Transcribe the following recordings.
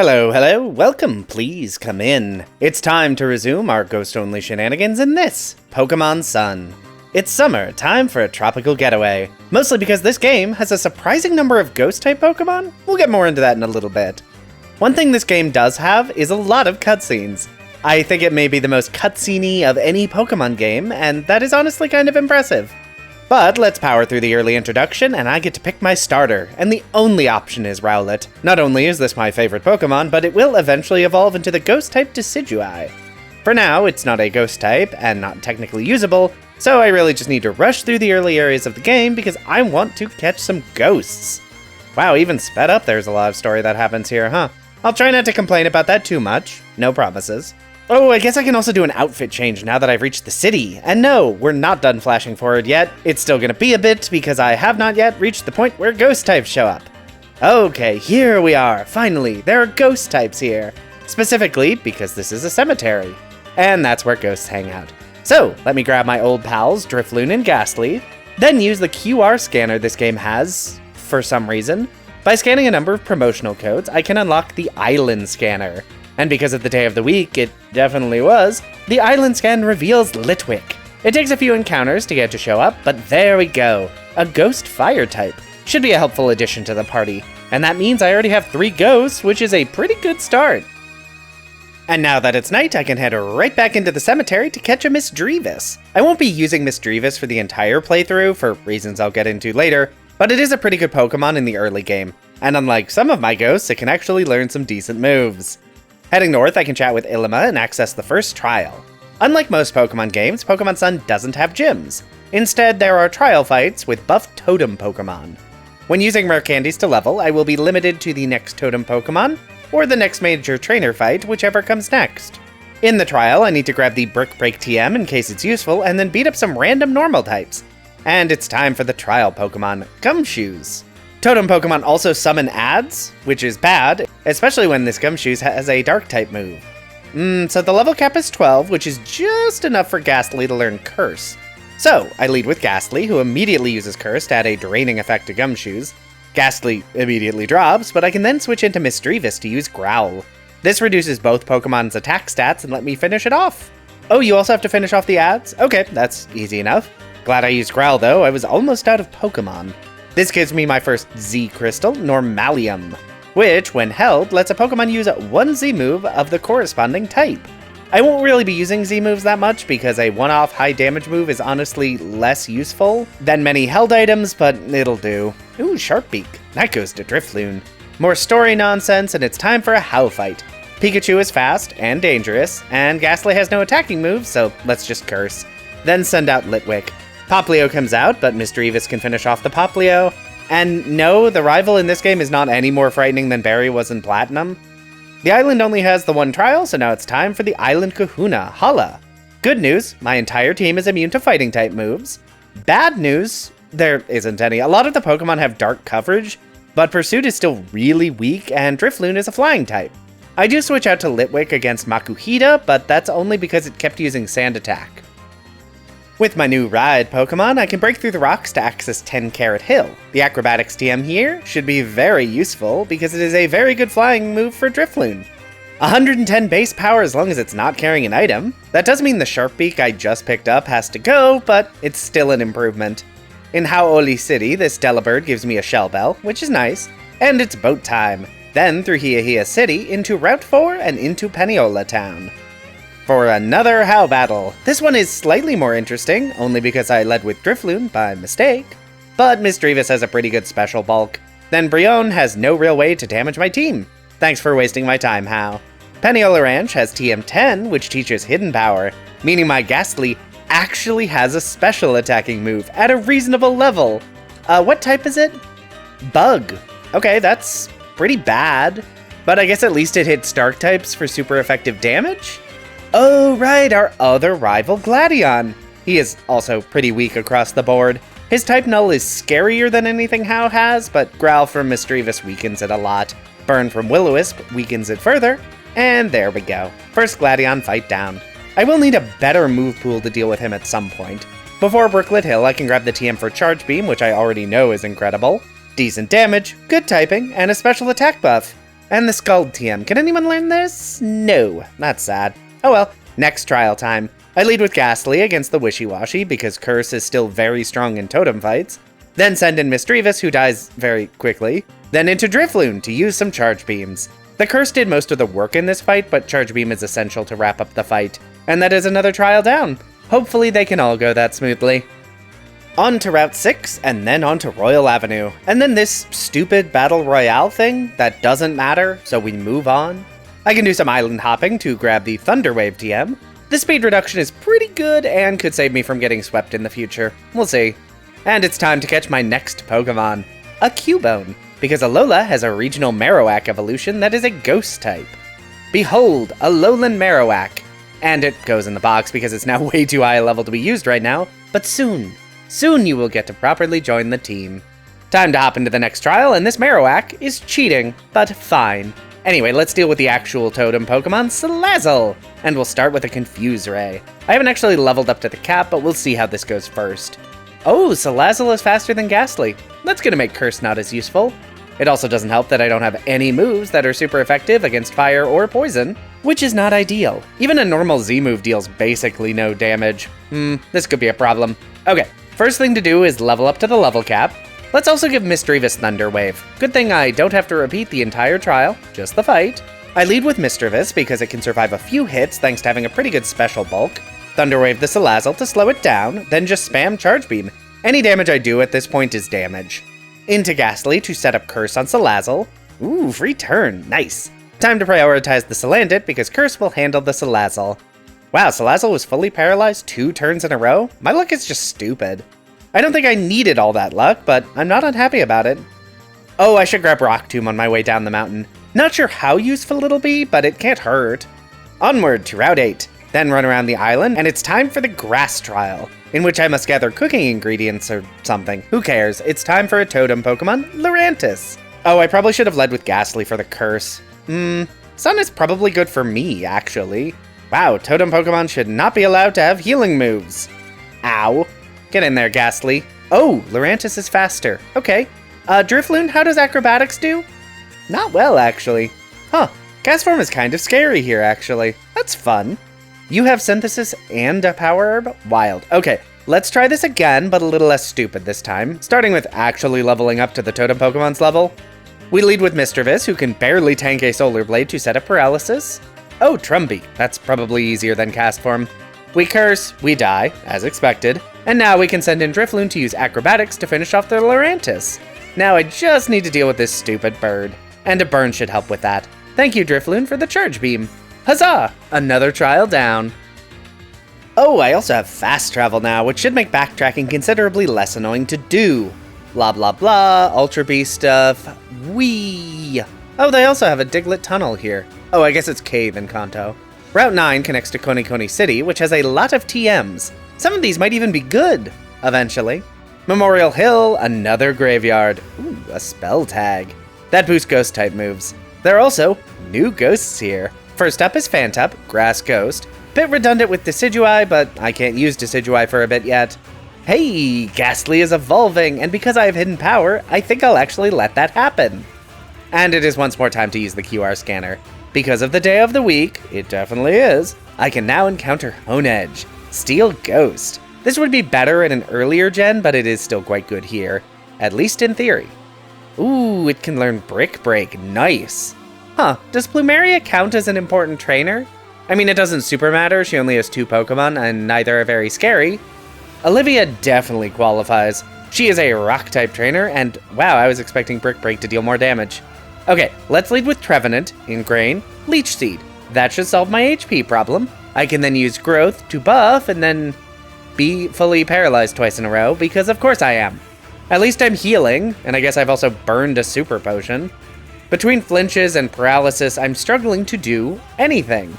Hello, hello, welcome, please come in. It's time to resume our ghost-only shenanigans in this, Pokémon Sun. It's summer, time for a tropical getaway. Mostly because this game has a surprising number of ghost-type Pokémon. We'll get more into that in a little bit. One thing this game does have is a lot of cutscenes. I think it may be the most cutscene-y of any Pokémon game, and that is honestly kind of impressive. But let's power through the early introduction, and I get to pick my starter, and the only option is Rowlet. Not only is this my favorite Pokémon, but it will eventually evolve into the Ghost-type Decidueye. For now, it's not a Ghost-type, and not technically usable, so I really just need to rush through the early areas of the game because I want to catch some ghosts. Wow, even sped up there's a lot of story that happens here, huh? I'll try not to complain about that too much, no promises. Oh, I guess I can also do an outfit change now that I've reached the city. And no, we're not done flashing forward yet. It's still gonna be a bit because I have not yet reached the point where ghost types show up. Okay, here we are. Finally, there are ghost types here. Specifically because this is a cemetery. And that's where ghosts hang out. So, let me grab my old pals, Drifloon and Ghastly, then use the QR scanner this game has, for some reason. By scanning a number of promotional codes, I can unlock the Island Scanner. And because of the day of the week, it definitely was, the Island Scan reveals Litwick. It takes a few encounters to get to show up, but there we go. A Ghost Fire type. Should be a helpful addition to the party. And that means I already have 3 ghosts, which is a pretty good start. And now that it's night, I can head right back into the cemetery to catch a Misdreavus. I won't be using Misdreavus for the entire playthrough, for reasons I'll get into later, but it is a pretty good Pokemon in the early game. And unlike some of my ghosts, it can actually learn some decent moves. Heading north, I can chat with Ilima and access the first trial. Unlike most Pokemon games, Pokémon Sun doesn't have gyms. Instead, there are trial fights with buff Totem Pokemon. When using rare candies to level, I will be limited to the next Totem Pokemon, or the next major trainer fight, whichever comes next. In the trial, I need to grab the Brick Break TM in case it's useful, and then beat up some random normal types. And it's time for the trial Pokemon, Gumshoes. Totem Pokemon also summon ads, which is bad, especially when this Gumshoes has a Dark-type move. So the level cap is 12, which is just enough for Ghastly to learn Curse. So, I lead with Ghastly, who immediately uses Curse to add a draining effect to Gumshoes. Ghastly immediately drops, but I can then switch into Misdreavus to use Growl. This reduces both Pokemon's attack stats and let me finish it off. Oh, you also have to finish off the ads? Okay, that's easy enough. Glad I used Growl though, I was almost out of Pokemon. This gives me my first Z-Crystal, Normalium, which, when held, lets a Pokemon use one Z-move of the corresponding type. I won't really be using Z-moves that much because a one-off high damage move is honestly less useful than many held items, but it'll do. Ooh, Sharpbeak. That goes to Drifloon. More story nonsense, and it's time for a How fight. Pikachu is fast and dangerous, and Ghastly has no attacking moves, so let's just curse. Then send out Litwick. Poplio comes out, but Misdreavus can finish off the Poplio. And no, the rival in this game is not any more frightening than Barry was in Platinum. The island only has the one trial, so now it's time for the Island Kahuna, Hala. Good news, my entire team is immune to fighting type moves. Bad news, there isn't any. A lot of the Pokemon have dark coverage, but Pursuit is still really weak, and Drifloon is a flying type. I do switch out to Litwick against Makuhita, but that's only because it kept using Sand Attack. With my new Ride Pokemon, I can break through the rocks to access 10 Carrot Hill. The Acrobatics TM here should be very useful because it is a very good flying move for Drifloon. 110 base power as long as it's not carrying an item. That does mean the Sharpbeak I just picked up has to go, but it's still an improvement. In Hau'oli City, this Delibird gives me a Shell Bell, which is nice, and it's boat time. Then through Hiahia City, into Route 4 and into Peniola Town. For another How battle. This one is slightly more interesting, only because I led with Drifloon by mistake, but Misdreavus has a pretty good special bulk. Then Brionne has no real way to damage my team. Thanks for wasting my time, How. Peniola Ranch has TM10, which teaches Hidden Power, meaning my Ghastly actually has a special attacking move at a reasonable level. What type is it? Bug. Okay, that's pretty bad, but I guess at least it hits Dark types for super effective damage? Oh right, our other rival Gladion. He is also pretty weak across the board. His type null is scarier than anything How has, but Growl from Misdreavus weakens it a lot. Burn from Will-O-Wisp weakens it further, and there we go. First Gladion fight down. I will need a better move pool to deal with him at some point. Before Brooklet Hill, I can grab the TM for Charge Beam, which I already know is incredible. Decent damage, good typing, and a special attack buff. And the Scald TM. Can anyone learn this? No. That's sad. Oh well. Next trial time. I lead with Ghastly against the Wishy-Washy because Curse is still very strong in Totem fights. Then send in Misdreavus, who dies very quickly. Then into Drifloon to use some Charge Beams. The Curse did most of the work in this fight, but Charge Beam is essential to wrap up the fight. And that is another trial down. Hopefully they can all go that smoothly. On to Route 6, and then on to Royal Avenue. And then this stupid Battle Royale thing that doesn't matter, so we move on. I can do some island hopping to grab the Thunder Wave TM. The speed reduction is pretty good and could save me from getting swept in the future. We'll see. And it's time to catch my next Pokemon, a Cubone, because Alola has a regional Marowak evolution that is a ghost type. Behold, a Lowland Marowak. And it goes in the box because it's now way too high a level to be used right now, but soon you will get to properly join the team. Time to hop into the next trial, and this Marowak is cheating, but fine. Anyway, let's deal with the actual Totem Pokemon, Salazzle! And we'll start with a Confuse Ray. I haven't actually leveled up to the cap, but we'll see how this goes first. Oh, Salazzle is faster than Ghastly. That's gonna make Curse not as useful. It also doesn't help that I don't have any moves that are super effective against fire or poison, which is not ideal. Even a normal Z move deals basically no damage. This could be a problem. Okay, first thing to do is level up to the level cap. Let's also give Misdreavus Thunder Wave. Good thing I don't have to repeat the entire trial, just the fight. I lead with Misdreavus because it can survive a few hits thanks to having a pretty good special bulk. Thunder Wave the Salazzle to slow it down, then just spam Charge Beam. Any damage I do at this point is damage. Into Ghastly to set up Curse on Salazzle. Ooh, free turn, nice. Time to prioritize the Salandit because Curse will handle the Salazzle. Wow, Salazzle was fully paralyzed 2 turns in a row? My luck is just stupid. I don't think I needed all that luck, but I'm not unhappy about it. Oh, I should grab Rock Tomb on my way down the mountain. Not sure how useful it'll be, but it can't hurt. Onward to Route 8, then run around the island, and it's time for the Grass Trial, in which I must gather cooking ingredients or something. Who cares? It's time for a Totem Pokemon, Lurantis. Oh, I probably should have led with Ghastly for the Curse. Sun is probably good for me, actually. Wow, Totem Pokemon should not be allowed to have healing moves. Ow. Get in there, Ghastly. Oh, Lurantis is faster. Okay. Drifloon, how does Acrobatics do? Not well, actually. Huh. Castform is kind of scary here, actually. That's fun. You have Synthesis and a Power Herb? Wild. Okay, let's try this again, but a little less stupid this time, starting with actually leveling up to the Totem Pokemon's level. We lead with Misdreavus, who can barely tank a Solar Blade to set up Paralysis. Oh, Trumby. That's probably easier than Castform. We Curse, we die, as expected, and now we can send in Drifloon to use Acrobatics to finish off the Lurantis. Now I just need to deal with this stupid bird, and a burn should help with that. Thank you, Drifloon, for the Charge Beam. Huzzah! Another trial down. Oh, I also have Fast Travel now, which should make backtracking considerably less annoying to do. Blah blah blah, Ultra Beast stuff, whee! Oh, they also have a Diglett Tunnel here. Oh, I guess it's Cave in Kanto. Route 9 connects to Konikoni City, which has a lot of TMs. Some of these might even be good, eventually. Memorial Hill, another graveyard. Ooh, a spell tag. That boosts ghost type moves. There are also new ghosts here. First up is Phantup, Grass Ghost. Bit redundant with Decidueye, but I can't use Decidueye for a bit yet. Hey, Ghastly is evolving, and because I have hidden power, I think I'll actually let that happen. And it is once more time to use the QR scanner. Because of the day of the week, it definitely is, I can now encounter Honedge, Steel Ghost. This would be better in an earlier gen, but it is still quite good here, at least in theory. Ooh, it can learn Brick Break, nice. Huh, does Plumeria count as an important trainer? I mean, it doesn't super matter, she only has 2 Pokemon, and neither are very scary. Olivia definitely qualifies. She is a Rock-type trainer, and wow, I was expecting Brick Break to deal more damage. Okay, let's lead with Trevenant, Ingrain, Leech Seed. That should solve my HP problem. I can then use Growth to buff and then be fully paralyzed twice in a row, because of course I am. At least I'm healing, and I guess I've also burned a Super Potion. Between flinches and paralysis, I'm struggling to do anything.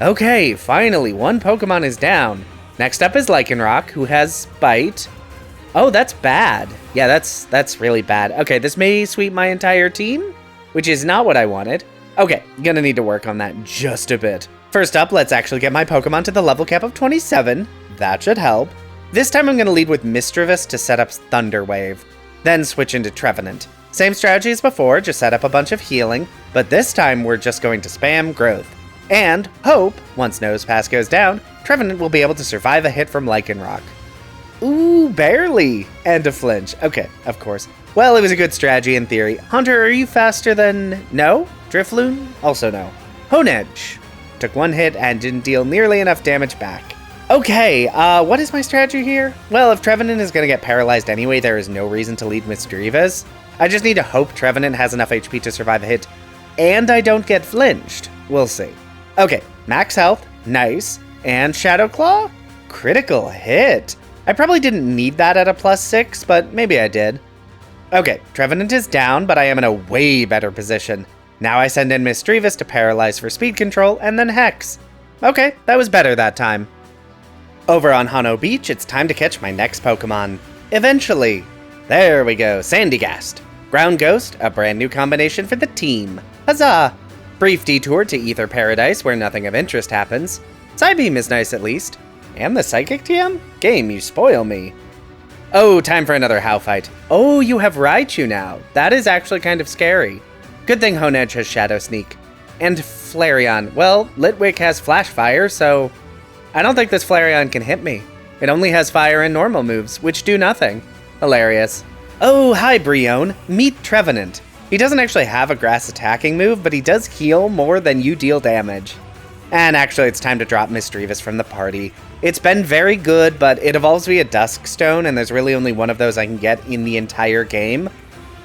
Okay, finally, 1 Pokemon is down. Next up is Lycanroc, who has Bite. Oh, that's bad. Yeah, that's really bad. Okay, this may sweep my entire team, which is not what I wanted. Okay, gonna need to work on that just a bit. First up, let's actually get my Pokemon to the level cap of 27. That should help. This time I'm gonna lead with Misdreavus to set up Thunder Wave, then switch into Trevenant. Same strategy as before, just set up a bunch of healing, but this time we're just going to spam growth. And hope, once Nosepass goes down, Trevenant will be able to survive a hit from Lycanroc. Ooh, barely! And a flinch. Okay, of course. Well, it was a good strategy in theory. Hunter, are you faster than... No? Drifloon? Also no. Honedge. Took one hit and didn't deal nearly enough damage back. Okay, what is my strategy here? Well, if Trevenant is gonna get paralyzed anyway, there is no reason to lead Misdreavus. I just need to hope Trevenant has enough HP to survive a hit, and I don't get flinched. We'll see. Okay, max health, nice, and Shadow Claw? Critical hit. I probably didn't need that at a +6, but maybe I did. Okay, Trevenant is down, but I am in a way better position. Now I send in Misdreavus to paralyze for speed control, and then Hex. Okay, that was better that time. Over on Hano Beach, it's time to catch my next Pokemon. Eventually. There we go, Sandygast. Ground Ghost, a brand new combination for the team. Huzzah! Brief detour to Ether Paradise, where nothing of interest happens. Psybeam is nice at least. And the Psychic TM? Game, you spoil me. Oh, time for another How fight. Oh, you have Raichu now. That is actually kind of scary. Good thing Honedge has Shadow Sneak. And Flareon. Well, Litwick has Flash Fire, so... I don't think this Flareon can hit me. It only has Fire and normal moves, which do nothing. Hilarious. Oh, hi Brion. Meet Trevenant. He doesn't actually have a grass attacking move, but he does heal more than you deal damage. And actually, it's time to drop Misdreavus from the party. It's been very good, but it evolves via Dusk Stone, and there's really only one of those I can get in the entire game.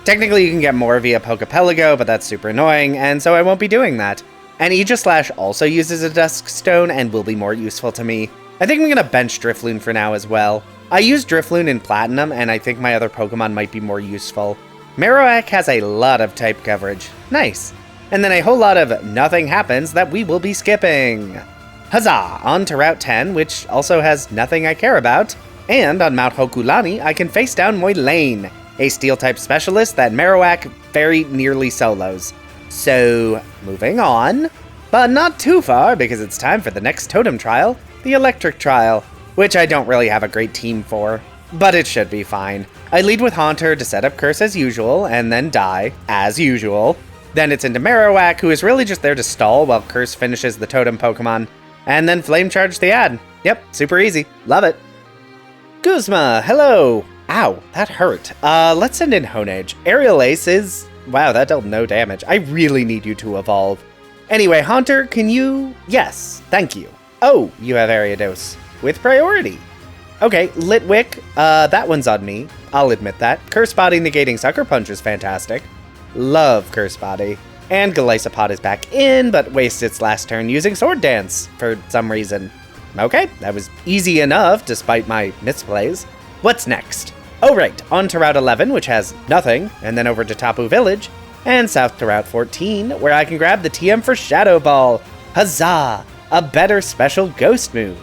Technically, you can get more via Pokepelago, but that's super annoying, and so I won't be doing that. And Aegislash also uses a Dusk Stone and will be more useful to me. I think I'm gonna bench Drifloon for now as well. I use Drifloon in Platinum, and I think my other Pokemon might be more useful. Marowak has a lot of type coverage. Nice. And then a whole lot of nothing happens that we will be skipping. Huzzah! On to Route 10, which also has nothing I care about. And on Mount Hokulani, I can face down Moylaine, a Steel-type specialist that Marowak very nearly solos. So, moving on. But not too far, because it's time for the next Totem trial, the Electric trial, which I don't really have a great team for. But it should be fine. I lead with Haunter to set up Curse as usual, and then die, as usual. Then it's into Marowak, who is really just there to stall while Curse finishes the Totem Pokemon. And then Flame Charge the ad. Yep, super easy. Love it. Guzma, hello! Ow, that hurt. Let's send in Honedge. Aerial Ace is... Wow, that dealt no damage. I really need you to evolve. Anyway, Haunter, can you... Yes, thank you. Oh, you have Ariados. With priority. Okay, Litwick, that one's on me. I'll admit that. Curse Body negating Sucker Punch is fantastic. Love Curse Body. And Golisopod is back in, but wastes its last turn using Sword Dance for some reason. Okay, that was easy enough, despite my misplays. What's next? Oh right, on to Route 11, which has nothing, and then over to Tapu Village, and south to Route 14, where I can grab the TM for Shadow Ball. Huzzah! A better special ghost move.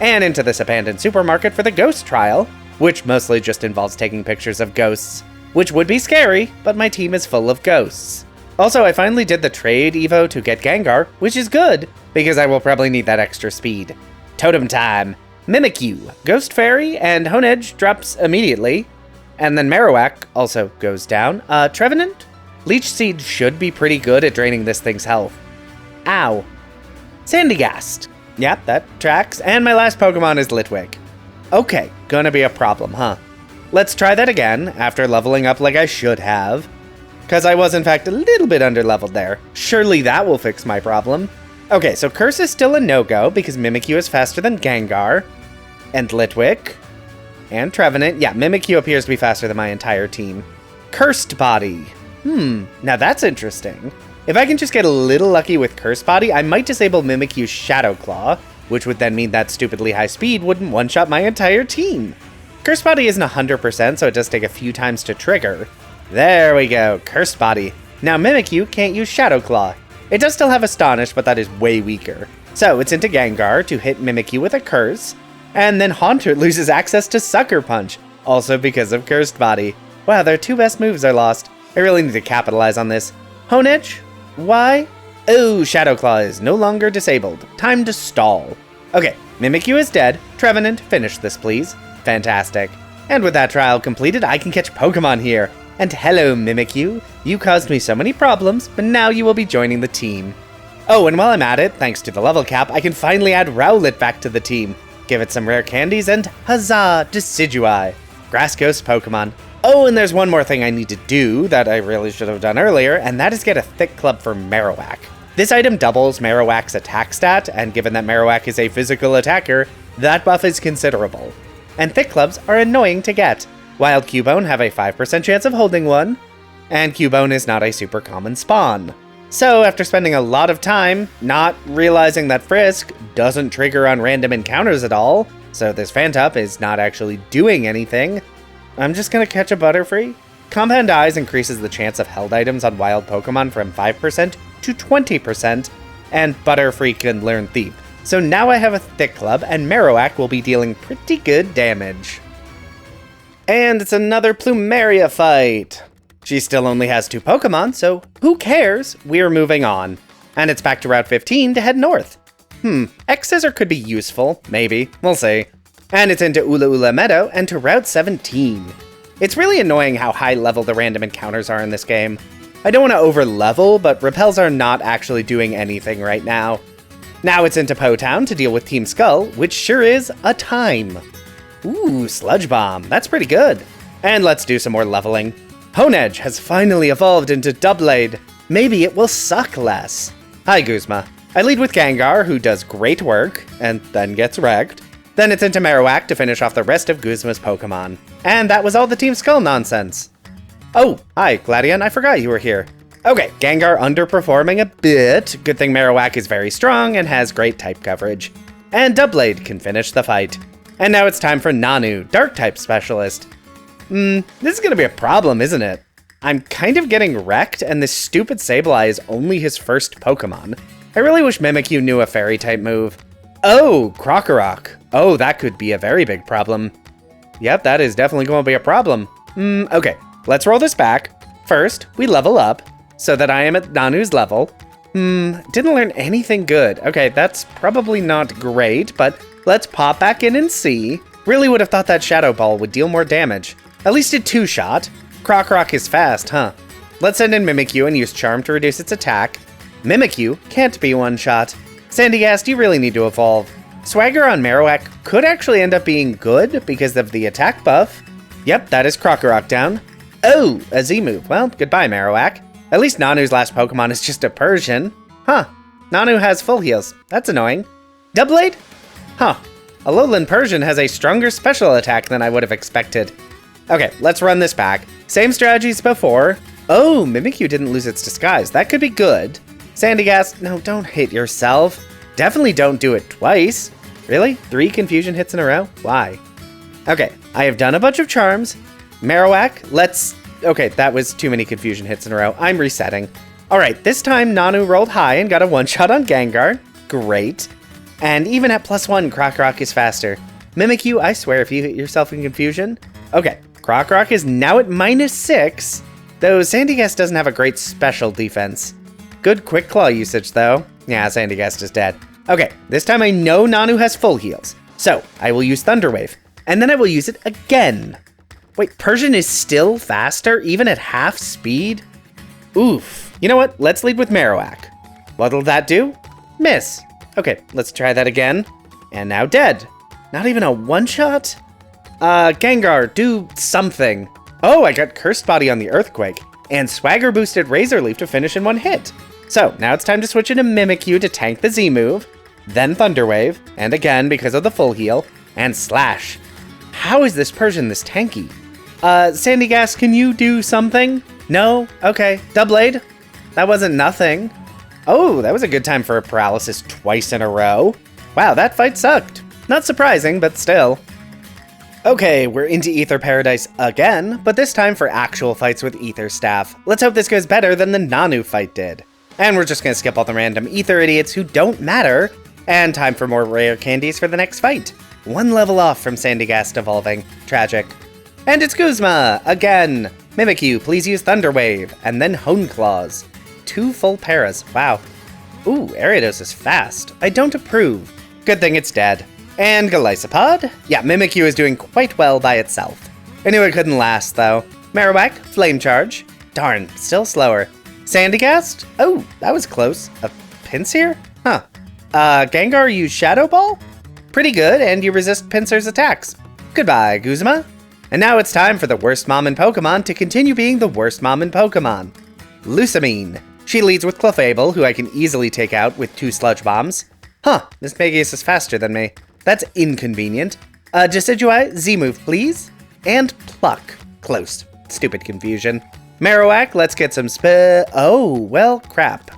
And into this abandoned supermarket for the ghost trial, which mostly just involves taking pictures of ghosts, which would be scary, but my team is full of ghosts. Also, I finally did the trade Evo to get Gengar, which is good, because I will probably need that extra speed. Totem time. Mimikyu, Ghost Fairy, and Honedge drops immediately. And then Marowak also goes down. Trevenant? Leech Seed should be pretty good at draining this thing's health. Ow. Sandygast. Yep, that tracks. And my last Pokemon is Litwick. Okay, gonna be a problem, huh? Let's try that again, after leveling up like I should have. Because I was in fact a little bit underleveled there. Surely that will fix my problem. Okay, so Curse is still a no-go, because Mimikyu is faster than Gengar. And Litwick. And Trevenant. Yeah, Mimikyu appears to be faster than my entire team. Cursed Body. Now that's interesting. If I can just get a little lucky with Cursed Body, I might disable Mimikyu's Shadow Claw, which would then mean that stupidly high speed wouldn't one-shot my entire team. Cursed Body isn't 100%, so it does take a few times to trigger. There we go, Cursed Body. Now Mimikyu can't use Shadow Claw. It does still have Astonish, but that is way weaker. So it's into Gengar to hit Mimikyu with a Curse, and then Haunter loses access to Sucker Punch, also because of Cursed Body. Wow, their two best moves are lost. I really need to capitalize on this. Honedge? Why? Oh, Shadow Claw is no longer disabled. Time to stall. Okay, Mimikyu is dead. Trevenant, finish this please. Fantastic. And with that trial completed, I can catch Pokemon here. And hello, Mimikyu. You caused me so many problems, but now you will be joining the team. Oh, and while I'm at it, thanks to the level cap, I can finally add Rowlet back to the team. Give it some rare candies and huzzah, Decidueye. Grass Ghost Pokemon. Oh, and there's one more thing I need to do that I really should have done earlier, and that is get a Thick Club for Marowak. This item doubles Marowak's attack stat, and given that Marowak is a physical attacker, that buff is considerable. And Thick Clubs are annoying to get. Wild Cubone have a 5% chance of holding one, and Cubone is not a super common spawn. So after spending a lot of time not realizing that Frisk doesn't trigger on random encounters at all, so this Phantup is not actually doing anything, I'm just gonna catch a Butterfree. Compound Eyes increases the chance of held items on wild Pokemon from 5% to 20%, and Butterfree can learn Thief. So now I have a Thick Club, and Marowak will be dealing pretty good damage. And it's another Plumeria fight! She still only has 2 Pokemon, so who cares? We're moving on. And it's back to Route 15 to head north. X-Scissor could be useful, maybe, we'll see. And it's into Ula Ula Meadow and to Route 17. It's really annoying how high level the random encounters are in this game. I don't want to over level, but repels are not actually doing anything right now. Now it's into Po Town to deal with Team Skull, which sure is a time. Ooh, Sludge Bomb, that's pretty good. And let's do some more leveling. Honedge has finally evolved into Doublade. Maybe it will suck less. Hi Guzma. I lead with Gengar, who does great work, and then gets wrecked. Then it's into Marowak to finish off the rest of Guzma's Pokemon. And that was all the Team Skull nonsense. Oh, hi Gladion, I forgot you were here. Okay, Gengar underperforming a bit. Good thing Marowak is very strong and has great type coverage. And Doublade can finish the fight. And now it's time for Nanu, Dark-type specialist. This is gonna be a problem, isn't it? I'm kind of getting wrecked, and this stupid Sableye is only his first Pokemon. I really wish Mimikyu knew a Fairy-type move. Oh, Krokorok. Oh, that could be a very big problem. Yep, that is definitely going to be a problem. Okay, let's roll this back. First, we level up, so that I am at Nanu's level. Didn't learn anything good. Okay, that's probably not great, but let's pop back in and see. Really would have thought that Shadow Ball would deal more damage. At least it 2-shot. Krokorok is fast, huh? Let's send in Mimikyu and use Charm to reduce its attack. Mimikyu can't be one-shot. Sandygast, you really need to evolve. Swagger on Marowak could actually end up being good because of the attack buff. Yep, that is Krokorok down. Oh, a Z-move. Well, goodbye, Marowak. At least Nanu's last Pokemon is just a Persian. Huh, Nanu has full heals. That's annoying. Doublade? Huh, a Lowland Persian has a stronger special attack than I would have expected. Okay, let's run this back. Same strategies before. Oh, Mimikyu didn't lose its disguise. That could be good. Sandygast, no, don't hit yourself. Definitely don't do it twice. Really? 3 confusion hits in a row? Why? Okay, I have done a bunch of charms. Marowak, okay, that was too many confusion hits in a row. I'm resetting. All right, this time Nanu rolled high and got a one-shot on Gengar. Great. And even at +1, Krokorok is faster. Mimikyu, I swear if you hit yourself in confusion. Okay, Krokorok is now at -6, though Sandygast doesn't have a great special defense. Good Quick Claw usage, though. Yeah, Sandygast is dead. Okay, this time I know Nanu has full heals, so I will use Thunder Wave, and then I will use it again. Wait, Persian is still faster, even at half speed? Oof. You know what? Let's lead with Marowak. What'll that do? Miss. Okay, let's try that again. And now dead. Not even a one-shot? Gengar, do something. Oh, I got Cursed Body on the Earthquake, and Swagger boosted Razor Leaf to finish in one hit. So, now it's time to switch into Mimikyu to tank the Z-move, then Thunder Wave, and again because of the full heal, and Slash. How is this Persian this tanky? Sandygast, can you do something? No? Okay. Doublade? That wasn't nothing. Oh, that was a good time for a paralysis twice in a row. Wow, that fight sucked. Not surprising, but still. Okay, we're into Ether Paradise again, but this time for actual fights with Ether Staff. Let's hope this goes better than the Nanu fight did. And we're just gonna skip all the random Ether idiots who don't matter, and time for more rare candies for the next fight. 1 level off from Sandygast evolving. Tragic. And it's Guzma, again. Mimikyu, please use Thunder Wave, and then Hone Claws. 2 full paras, wow. Ooh, Ariados is fast. I don't approve. Good thing it's dead. And Golisopod? Yeah, Mimikyu is doing quite well by itself. I knew it couldn't last, though. Marowak, Flame Charge. Darn, still slower. Sandygast? Oh, that was close. A Pinsir? Huh. Gengar, use Shadow Ball? Pretty good, and you resist Pinsir's attacks. Goodbye, Guzma. And now it's time for the worst mom in Pokemon to continue being the worst mom in Pokemon. Lusamine. She leads with Clefable, who I can easily take out with 2 Sludge Bombs. Huh, Miss Magius is faster than me. That's inconvenient. Decidueye, Z-move, please. And Pluck. Close. Stupid confusion. Marowak, let's get some oh, well, crap.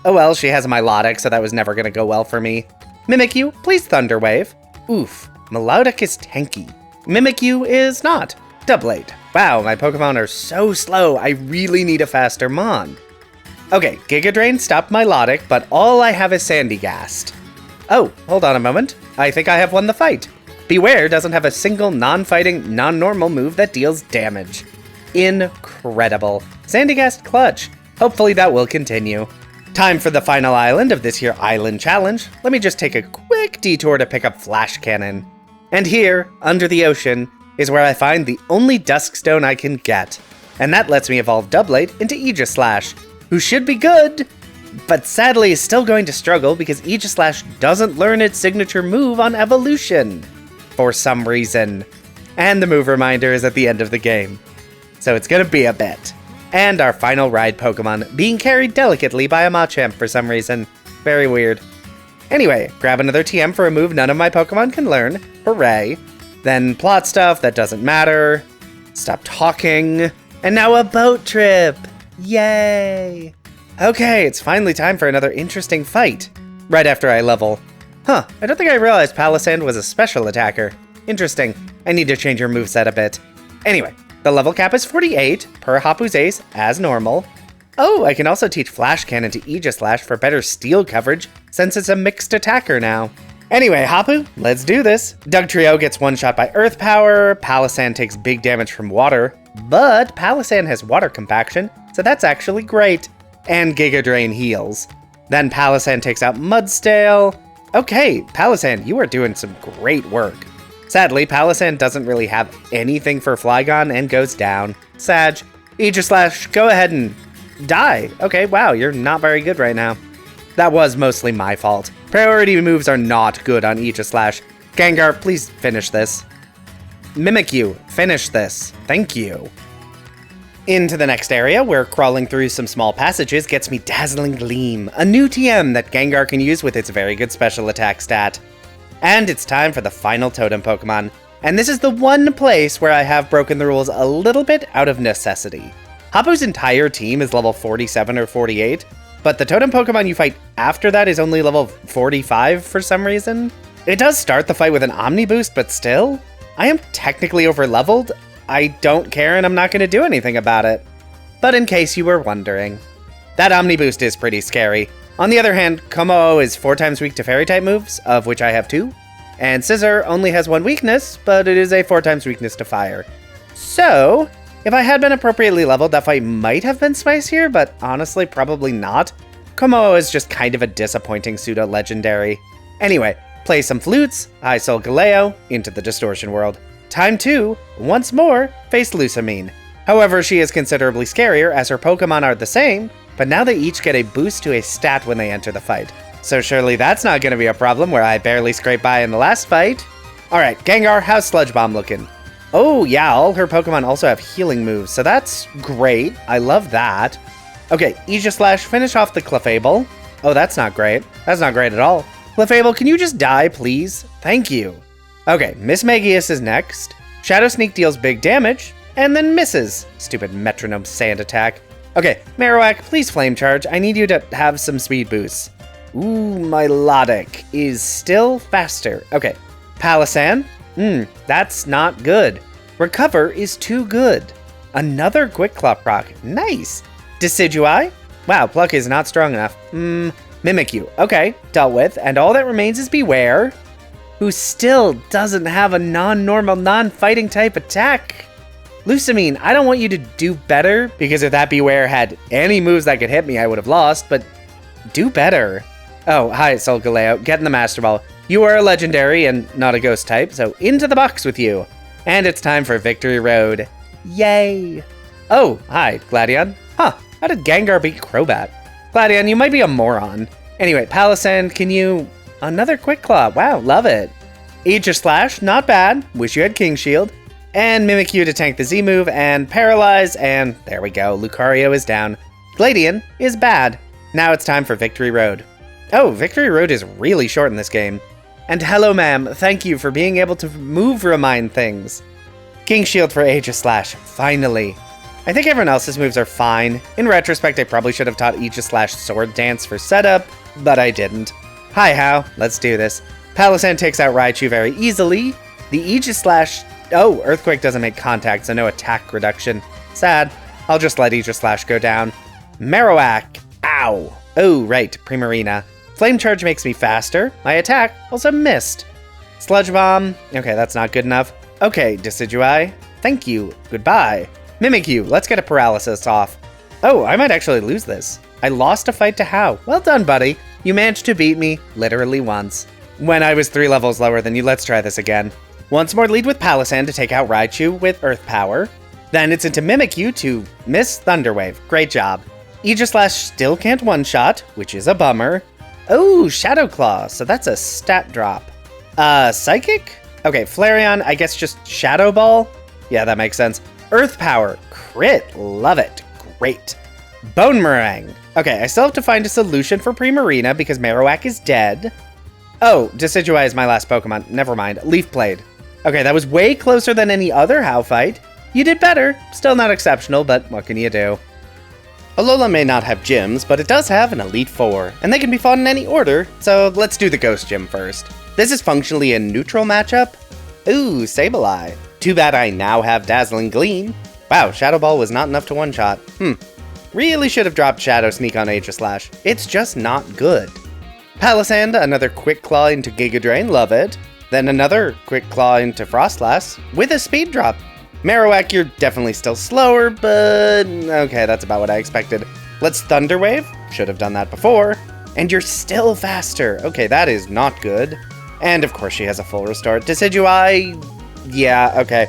Oh well, she has a Milotic, so that was never gonna go well for me. Mimikyu, please Thunder Wave. Oof, Milotic is tanky. Mimikyu is not. Doublade. Wow, my Pokemon are so slow, I really need a faster Mon. Okay, Giga Drain stopped Milotic, but all I have is Sandygast. Oh, hold on a moment. I think I have won the fight. Beware doesn't have a single non-fighting, non-normal move that deals damage. Incredible. Sandygast clutch. Hopefully that will continue. Time for the final island of this here island challenge. Let me just take a quick detour to pick up Flash Cannon. And here, under the ocean, is where I find the only Dusk Stone I can get. And that lets me evolve Doublade into Aegislash, who should be good, but sadly is still going to struggle because Aegislash doesn't learn its signature move on evolution. For some reason. And the move reminder is at the end of the game. So it's gonna be a bit. And our final ride Pokemon being carried delicately by a Machamp for some reason. Very weird. Anyway, grab another TM for a move none of my Pokemon can learn. Hooray. Then plot stuff that doesn't matter. Stop talking. And now a boat trip. Yay. Okay, it's finally time for another interesting fight. Right after I level. Huh, I don't think I realized Palisand was a special attacker. Interesting. I need to change your moveset a bit. Anyway, the level cap is 48, per Hapu's Ace, as normal. Oh, I can also teach Flash Cannon to Aegislash for better steel coverage, since it's a mixed attacker now. Anyway, Hapu, let's do this. Dugtrio gets one shot by Earth Power, Palisand takes big damage from water, but Palisand has water compaction, so that's actually great. And Giga Drain heals. Then Palisand takes out Mudstale. Okay, Palisand, you are doing some great work. Sadly, Palisand doesn't really have anything for Flygon and goes down. Sag. Aegislash, go ahead and die. Okay, wow, you're not very good right now. That was mostly my fault. Priority moves are not good on Aegislash. Gengar, please finish this. Mimikyu, finish this. Thank you. Into the next area, where crawling through some small passages gets me Dazzling Gleam, a new TM that Gengar can use with its very good special attack stat. And it's time for the final Totem Pokemon, and this is the one place where I have broken the rules a little bit out of necessity. Hapu's entire team is level 47 or 48, but the Totem Pokemon you fight after that is only level 45 for some reason. It does start the fight with an Omni Boost, but still, I am technically overleveled. I don't care and I'm not going to do anything about it. But in case you were wondering, that Omni Boost is pretty scary. On the other hand, Como is 4 times weak to Fairy-type moves, of which I have 2. And Scissor only has 1 weakness, but it is a 4 times weakness to Fire. So, if I had been appropriately leveled, that fight might have been spicier, but honestly, probably not. Como is just kind of a disappointing pseudo-legendary. Anyway, play some flutes, I Soul Galeo, into the Distortion World. Time to, once more, face Lusamine. However, she is considerably scarier as her Pokemon are the same, but now they each get a boost to a stat when they enter the fight. So surely that's not going to be a problem where I barely scraped by in the last fight. Alright, Gengar, how's Sludge Bomb looking? Oh yeah, all her Pokemon also have healing moves, so that's great. I love that. Okay, Aegislash, finish off the Clefable. Oh, that's not great. That's not great at all. Clefable, can you just die, please? Thank you. Okay, Miss Magius is next. Shadow Sneak deals big damage, and then misses. Stupid Metronome Sand Attack. Okay, Marowak, please Flame Charge. I need you to have some speed boosts. Ooh, Milotic is still faster. Okay, Palisand. That's not good. Recover is too good. Another Quick Claw proc. Nice. Decidueye. Wow, Pluck is not strong enough. Mimikyu. Okay, dealt with. And all that remains is Beware, who still doesn't have a non-normal, non-fighting type attack. Lusamine, I don't want you to do better, because if that Beware had any moves that could hit me, I would have lost, but do better. Oh, hi, Soul Galeo. Get in the Master Ball. You are a legendary and not a ghost type, so into the box with you. And it's time for Victory Road. Yay! Oh, hi, Gladion. Huh, how did Gengar beat Crobat? Gladion, you might be a moron. Anyway, Palossand, can you... Another Quick Claw, wow, love it. Aegis Slash, not bad, wish you had King Shield. And Mimikyu to tank the Z move, and Paralyze, and there we go, Lucario is down. Gladion is bad. Now it's time for Victory Road. Oh, Victory Road is really short in this game. And hello, ma'am, thank you for being able to move remind things. King Shield for Aegis Slash, finally. I think everyone else's moves are fine. In retrospect, I probably should have taught Aegis Slash Sword Dance for setup, but I didn't. Hi, How, let's do this. Palossand takes out Raichu very easily. The Aegis Slash... Oh, Earthquake doesn't make contact, so no attack reduction. Sad. I'll just let Aegis Slash go down. Marowak. Ow. Oh, right, Primarina. Flame Charge makes me faster. My attack also missed. Sludge Bomb. Okay, that's not good enough. Okay, Decidueye. Thank you. Goodbye. Mimikyu, let's get a paralysis off. Oh, I might actually lose this. I lost a fight to How. Well done, buddy. You managed to beat me, literally once. When I was 3 levels lower than you, let's try this again. Once more lead with Palossand to take out Raichu with Earth Power. Then it's into Mimikyu to miss Thunder Wave. Great job. Aegis Slash still can't one-shot, which is a bummer. Oh, Shadow Claw, so that's a stat drop. Psychic? Okay, Flareon, I guess just Shadow Ball? Yeah, that makes sense. Earth Power, crit, love it, great. Bone Meringue. Okay, I still have to find a solution for Primarina because Marowak is dead. Oh, Decidueye is my last Pokemon, never mind, Leaf Blade. Okay, that was way closer than any other How fight. You did better, still not exceptional, but what can you do? Alola may not have gyms, but it does have an Elite Four, and they can be fought in any order, so let's do the Ghost Gym first. This is functionally a neutral matchup. Ooh, Sableye. Too bad I now have Dazzling Gleam. Wow, Shadow Ball was not enough to one-shot. Really should have dropped Shadow Sneak on Aegis Slash. It's just not good. Palossand, another Quick Claw into Giga Drain, love it. Then another Quick Claw into Frostlass, with a speed drop. Marowak, you're definitely still slower, but okay, that's about what I expected. Let's Thunder Wave, should have done that before. And you're still faster. Okay, that is not good. And of course she has a full restore. Decidueye, yeah, okay.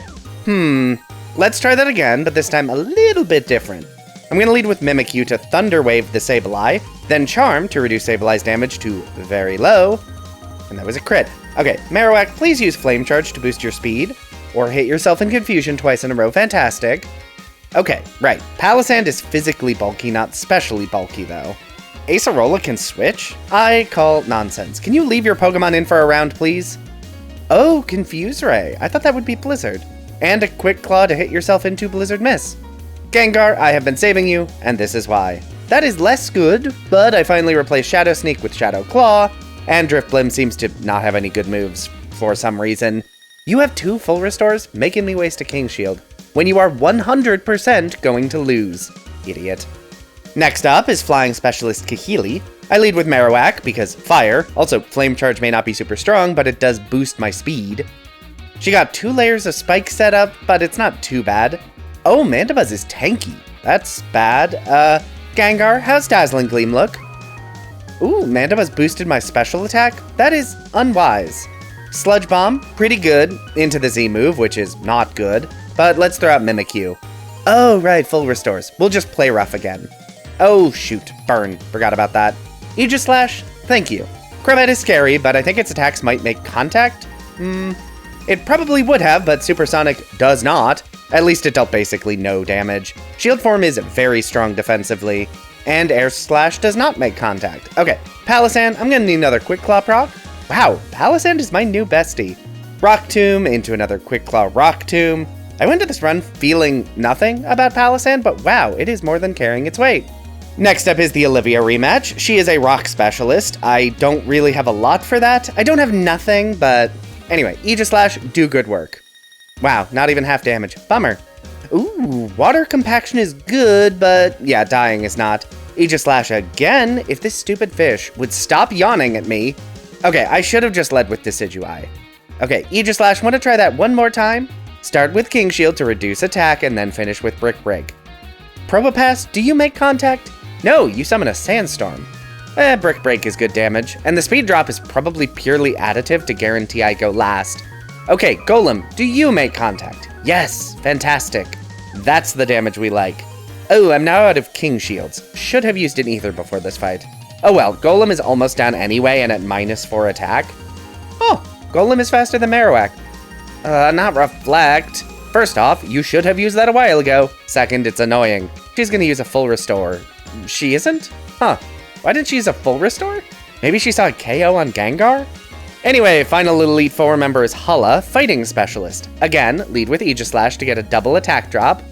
Let's try that again, but this time a little bit different. I'm gonna lead with Mimikyu to Thunder Wave the Sableye, then Charm to reduce Sableye's damage to very low, and that was a crit. Okay, Marowak, please use Flame Charge to boost your speed, or hit yourself in Confusion twice in a row, fantastic. Okay, right, Palossand is physically bulky, not specially bulky though. Acerola can switch? I call nonsense. Can you leave your Pokemon in for a round, please? Oh, Confuse Ray, I thought that would be Blizzard. And a Quick Claw to hit yourself into Blizzard Miss. Gengar, I have been saving you, and this is why. That is less good, but I finally replaced Shadow Sneak with Shadow Claw, and Drifblim seems to not have any good moves for some reason. You have 2 full restores, making me waste a King Shield, when you are 100% going to lose. Idiot. Next up is Flying Specialist Kahili. I lead with Marowak because fire, also Flame Charge may not be super strong, but it does boost my speed. She got 2 layers of spike set up, but it's not too bad. Oh, Mandibuzz is tanky. That's bad. Gengar, how's Dazzling Gleam look? Ooh, Mandibuzz boosted my special attack? That is unwise. Sludge Bomb, pretty good, into the Z move, which is not good, but let's throw out Mimikyu. Oh, right, full restores. We'll just play rough again. Oh, shoot, burn, forgot about that. Aegis Slash, thank you. Crobat is scary, but I think its attacks might make contact? It probably would have, but Supersonic does not. At least it dealt basically no damage. Shield Form is very strong defensively, and Air Slash does not make contact. Okay, Palossand, I'm gonna need another Quick Claw proc. Wow, Palossand is my new bestie. Rock Tomb into another Quick Claw Rock Tomb. I went to this run feeling nothing about Palossand, but wow, it is more than carrying its weight. Next up is the Olivia rematch. She is a rock specialist. I don't really have a lot for that. I don't have nothing, but anyway, Aegis Slash, do good work. Wow, not even half damage. Bummer. Ooh, Water Compaction is good, but yeah, dying is not. Aegis Slash again. If this stupid fish would stop yawning at me. Okay, I should have just led with Decidueye. Okay, Aegis Slash, want to try that one more time? Start with King Shield to reduce attack and then finish with Brick Break. Probopass, do you make contact? No, you summon a Sandstorm. Brick Break is good damage, and the speed drop is probably purely additive to guarantee I go last. Okay, Golem, do you make contact? Yes, fantastic. That's the damage we like. Oh, I'm now out of King Shields. Should have used an Ether before this fight. Oh well, Golem is almost down anyway and at -4 attack. Oh, Golem is faster than Marowak. Not Reflect. First off, you should have used that a while ago. Second, it's annoying. She's gonna use a full restore. She isn't? Huh. Why didn't she use a full restore? Maybe she saw a KO on Gengar? Anyway, final Elite Four member is Hala, Fighting Specialist. Again, lead with Aegislash to get a double attack drop.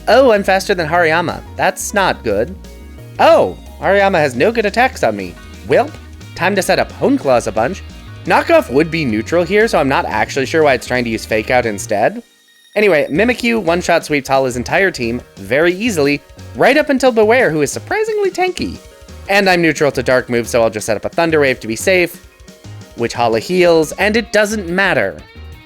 Oh, I'm faster than Hariyama. That's not good. Oh, Hariyama has no good attacks on me. Welp, time to set up Hone Claws a bunch. Knockoff would be neutral here, so I'm not actually sure why it's trying to use Fake Out instead. Anyway, Mimikyu one-shot sweeps Hala's entire team very easily, right up until Beware, who is surprisingly tanky. And I'm neutral to Dark Move, so I'll just set up a Thunder Wave to be safe, which Hala heals, and it doesn't matter.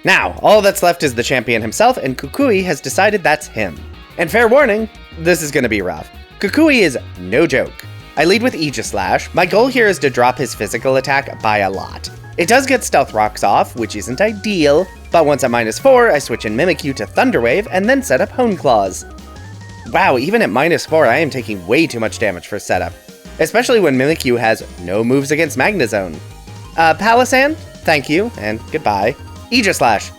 Now, all that's left is the champion himself, and Kukui has decided that's him. And fair warning, this is gonna be rough. Kukui is no joke. I lead with Aegislash. My goal here is to drop his physical attack by a lot. It does get Stealth Rocks off, which isn't ideal, but once at -4, I switch in Mimikyu to Thunder Wave and then set up Hone Claws. Wow, even at -4, I am taking way too much damage for setup, especially when Mimikyu has no moves against Magnezone. Palisand, thank you, and goodbye. Aegislash,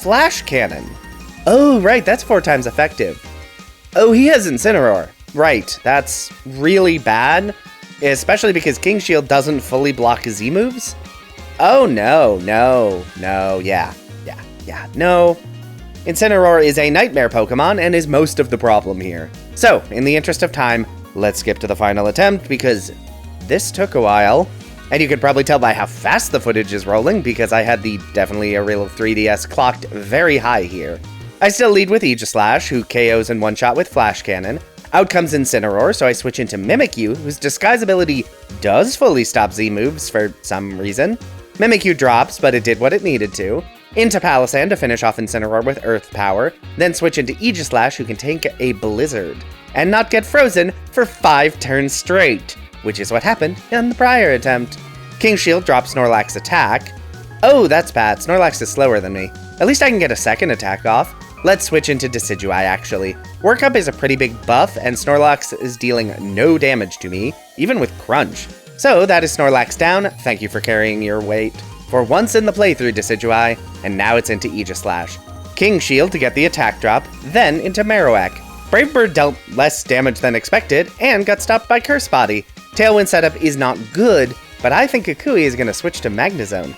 Flash Cannon. Oh, right, that's 4 times effective. Oh, he has Incineroar. Right, that's really bad, especially because King Shield doesn't fully block his Z-moves. Oh, no, no. Incineroar is a Nightmare Pokemon and is most of the problem here. So, in the interest of time, let's skip to the final attempt because this took a while. And you could probably tell by how fast the footage is rolling because I had the Definitely a Real 3DS clocked very high here. I still lead with Aegislash, who KOs in one shot with Flash Cannon. Out comes Incineroar, so I switch into Mimikyu, whose Disguise ability does fully stop Z-moves for some reason. Mimikyu drops, but it did what it needed to. Into Palisand to finish off Incineroar with Earth Power, then switch into Aegislash, who can tank a Blizzard, and not get frozen for 5 turns straight, which is what happened in the prior attempt. King Shield drops Snorlax's attack. Oh, that's bad. Snorlax is slower than me. At least I can get a second attack off. Let's switch into Decidueye, actually. Work Up is a pretty big buff, and Snorlax is dealing no damage to me, even with Crunch. So that is Snorlax down. Thank you for carrying your weight. For once in the playthrough, Decidueye, and now it's into Aegislash. King Shield to get the attack drop, then into Marowak. Brave Bird dealt less damage than expected, and got stopped by Curse Body. Tailwind setup is not good, but I think Kukui is going to switch to Magnezone.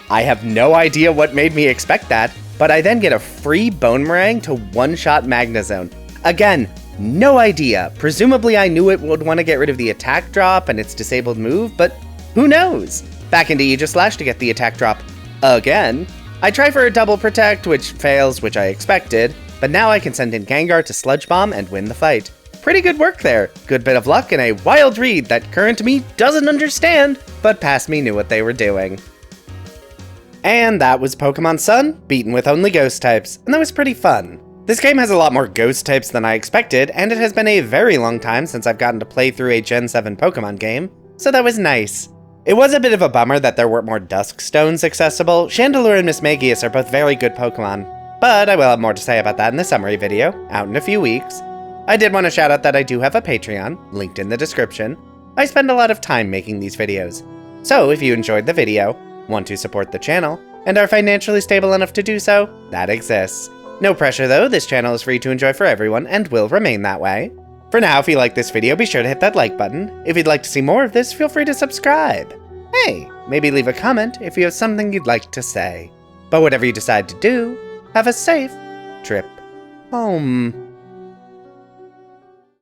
I have no idea what made me expect that, but I then get a free Bone Meringue to one-shot Magnezone. Again, no idea. Presumably I knew it would want to get rid of the attack drop and its disabled move, but who knows? Back into Aegislash to get the attack drop again. I try for a double protect, which fails, which I expected, but now I can send in Gengar to Sludge Bomb and win the fight. Pretty good work there. Good bit of luck and a wild read that current me doesn't understand, but past me knew what they were doing. And that was Pokémon Sun, beaten with only ghost types, and that was pretty fun. This game has a lot more ghost types than I expected, and it has been a very long time since I've gotten to play through a Gen 7 Pokémon game, so that was nice. It was a bit of a bummer that there weren't more Dusk Stones accessible. Chandelure and Mismagius are both very good Pokémon, but I will have more to say about that in the summary video, out in a few weeks. I did want to shout out that I do have a Patreon, linked in the description. I spend a lot of time making these videos. So if you enjoyed the video, want to support the channel, and are financially stable enough to do so, that exists. No pressure though, this channel is free to enjoy for everyone and will remain that way. For now, if you like this video, be sure to hit that like button. If you'd like to see more of this, feel free to subscribe. Hey, maybe leave a comment if you have something you'd like to say. But whatever you decide to do, have a safe trip home.